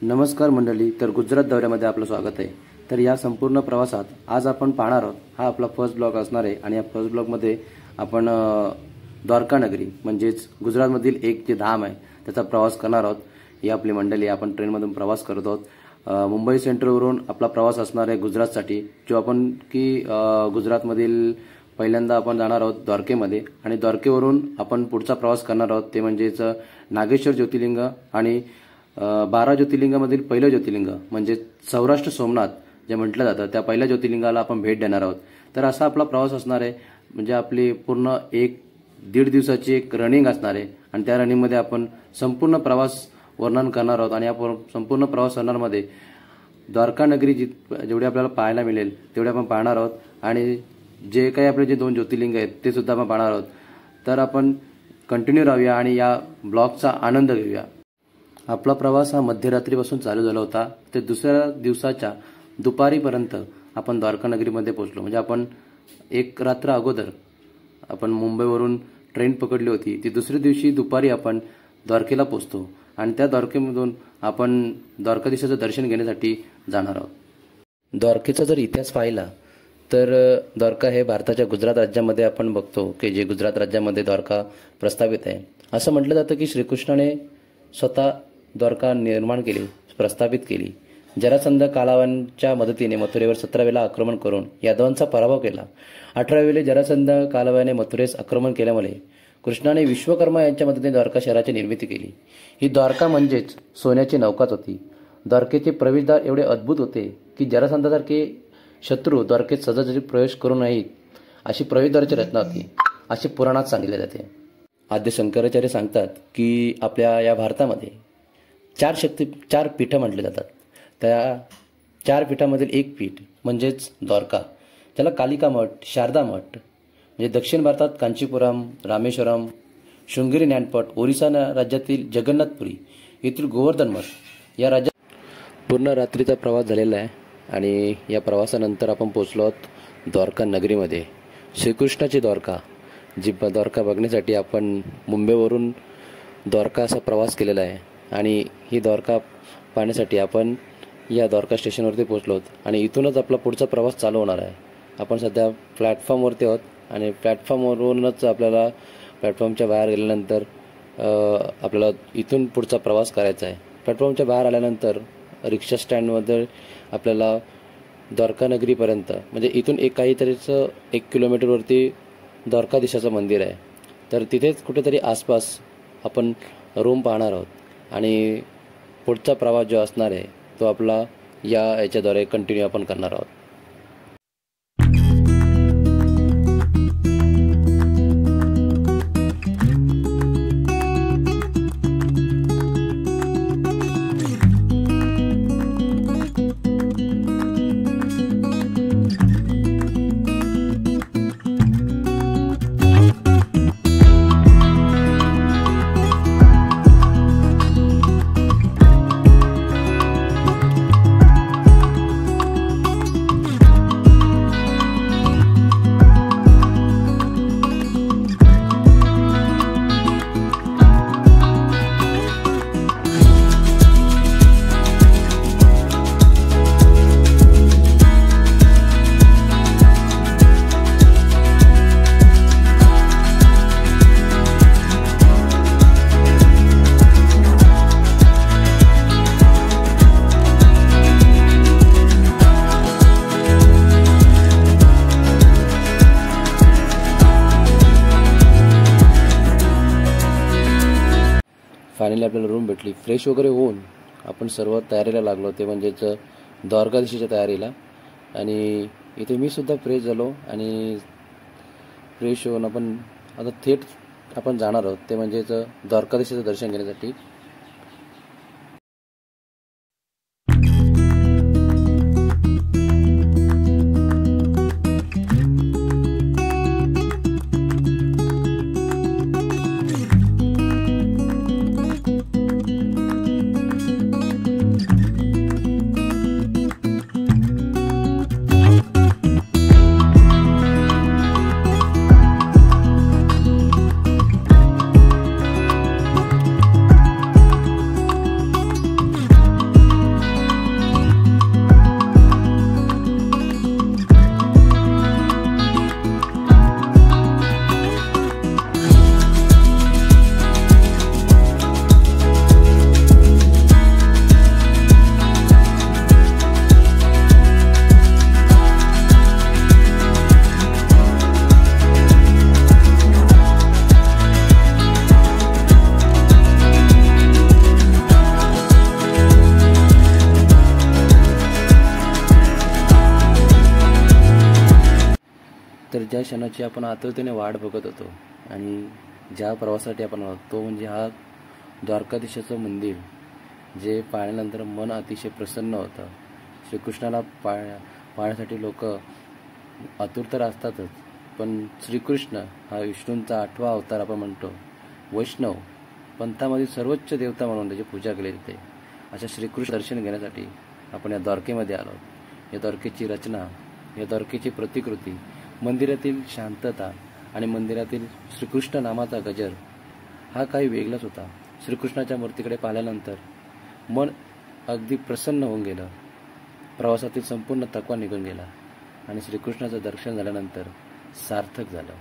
नमस्कार मंडळी, तर गुजरात दौऱ्यामध्ये आपलं स्वागत आहे। तर या संपूर्ण प्रवासात आज आपण पाहणार आहोत, हा आपला फर्स्ट ब्लॉग असणार आहे आणि या फर्स्ट ब्लॉगमध्ये आपण द्वारका नगरी म्हणजेच गुजरातमधील एक जे धाम आहे त्याचा प्रवास करणार आहोत। ही आपली मंडळी, आपण ट्रेनमधून प्रवास करत आहोत। मुंबई सेंट्रलवरून आपला प्रवास असणार आहे गुजरातसाठी, जो आपण की गुजरातमधील पहिल्यांदा आपण जाणार आहोत द्वारकेमध्ये आणि द्वारकेवरून आपण पुढचा प्रवास करणार आहोत ते म्हणजेच नागेश्वर ज्योतिर्लिंग आणि 12 ज्योतिर्लिंगामधील पहिलं ज्योतिर्लिंग म्हणजे सौराष्ट्र सोमनाथ जे म्हटलं जातं त्या पहिल्या ज्योतिर्लिंगाला आपण भेट देणार आहोत। तर असा आपला प्रवास असणार आहे, म्हणजे आपली पूर्ण 1-1.5 दिवसाची एक रनिंग असणार आहे आणि त्या रनिंगमध्ये आपण संपूर्ण प्रवास वर्णन करणार आहोत आणि या संपूर्ण प्रवास मध्ये द्वारका नगरी जेवढे आपल्याला पाहायला मिळेल तेवढे आपण पाहणार आहोत आणि जे काही आपले जे 2 ज्योतिर्लिंग आहेत ते सुद्धा आपण पाहणार आहोत। तर आपण कंटिन्यू राहूया आणि या ब्लॉगचा आनंद घेऊया। आपला प्रवास हा मध्यरात्रीपासून चालू झाला होता, ते दुसऱ्या दिवसाच्या दुपारीपर्यंत आपण द्वारका नगरीमध्ये पोहोचलो। म्हणजे आपण एक रात्र अगोदर आपण मुंबईवरून ट्रेन पकडली होती, ती दुसऱ्या दिवशी दुपारी आपण द्वारकेला पोहोचतो आणि त्या द्वारकेमधून आपण द्वारकाधीशाचं दर्शन घेण्यासाठी जाणार आहोत। द्वारकेचा जर इतिहास पाहिला तर द्वारका हे भारताच्या गुजरात राज्यामध्ये आपण बघतो की जे गुजरात राज्यामध्ये द्वारका प्रस्तावित आहे। असं म्हटलं जातं की श्रीकृष्णाने स्वतः द्वारका निर्माण केली, प्रस्थापित केली। जरासंध कालव्यांच्या मदतीने मथुरेवर 17 वेळा आक्रमण करून यादवांचा पराभव केला। 18 वेळी जरासंध कालव्याने मथुरेस आक्रमण केल्यामुळे कृष्णाने विश्वकर्मा यांच्या मदतीने द्वारका शहराची निर्मिती केली। ही द्वारका म्हणजेच सोन्याची नौकाच होती। द्वारकेचे प्रवेशद्वार एवढे अद्भुत होते की जरासंधासारखे शत्रू द्वारकेत सहजासहजी प्रवेश करू नयेत अशी प्रवेशद्वाराची रचना होती, असे पुराणात सांगितले जाते। आद्य शंकराचार्य सांगतात की आपल्या या भारतामध्ये 4 पीठं म्हटले जातात। त्या 4 पीठामधील एक पीठ म्हणजेच द्वारका, ज्याला कालिका मठ, शारदा मठ, म्हणजे दक्षिण भारतात कांचीपुरम, रामेश्वरम, शृंगेरी ज्ञानपट, ओरिसा राज्यातील जगन्नाथपुरी येथील गोवर्धन मठ या राज्यात पूर्ण रात्रीचा प्रवास झालेला आहे आणि या प्रवासानंतर आपण पोहोचलो आहोत द्वारका नगरीमध्ये। श्रीकृष्णाची द्वारका, जी द्वारका बघण्यासाठी आपण मुंबईवरून द्वारका असा प्रवास केलेला आहे आणि ही द्वारका पाहण्यासाठी आपण या द्वारका स्टेशनवरती पोहोचलो आहोत आणि इथूनच आपला पुढचा प्रवास चालू होणार आहे। आपण सध्या प्लॅटफॉर्मवरती आहोत आणि प्लॅटफॉर्मवरूनच आपल्याला प्लॅटफॉर्मच्या बाहेर गेल्यानंतर आपल्याला इथून पुढचा प्रवास करायचा आहे। प्लॅटफॉर्मच्या बाहेर आल्यानंतर रिक्षा स्टँडमध्ये आपल्याला द्वारका नगरीपर्यंत, म्हणजे इथून काहीतरीचं 1 किलोमीटरवरती द्वारकाधीशाचं मंदिर आहे, तर तिथेच कुठेतरी आसपास आपण रूम पाहणार आहोत आणि पुढचा प्रवास जो असणार आहे तो आपला याच्याद्वारे कंटिन्यू आपण करणार आहोत। फायनली आपल्याला रूम भेटली। फ्रेश वगैरे होऊन आपण सर्व तयारीला लागलो, ते म्हणजेच द्वारकाधीशाच्या तयारीला। आणि इथे मी सुद्धा फ्रेश झालो आणि फ्रेश होऊन आपण आता थेट आपण जाणार आहोत ते म्हणजेच द्वारकाधीशाचं दर्शन घेण्यासाठी। ज्या क्षणाची आपण आतुरतेने वाट बघत होतो आणि ज्या प्रवासासाठी आपण आहोत तो म्हणजे हा द्वारकाधीशाचं मंदिर, जे पाहिल्यानंतर मन अतिशय प्रसन्न होतं. श्रीकृष्णाला पाहण्यासाठी लोक आतुर तर असतातच, पण श्रीकृष्ण हा विष्णूंचा 8वा अवतार आपण म्हणतो. वैष्णव पंथामधील सर्वोच्च देवता म्हणून त्याची पूजा केली जाते. अशा श्रीकृष्ण दर्शन घेण्यासाठी आपण या द्वारकेमध्ये आलो. या द्वारकेची रचना, या द्वारकेची प्रतिकृती, मंदिरातील शांतता आणि मंदिरातील श्रीकृष्ण नामाचा गजर हा काही वेगळाच होता. श्रीकृष्णाच्या मूर्तीकडे पाहिल्यानंतर मन अगदी प्रसन्न होऊन गेलं. प्रवासातील संपूर्ण थकवा निघून गेला आणि श्रीकृष्णाचं दर्शन झाल्यानंतर सार्थक झालं.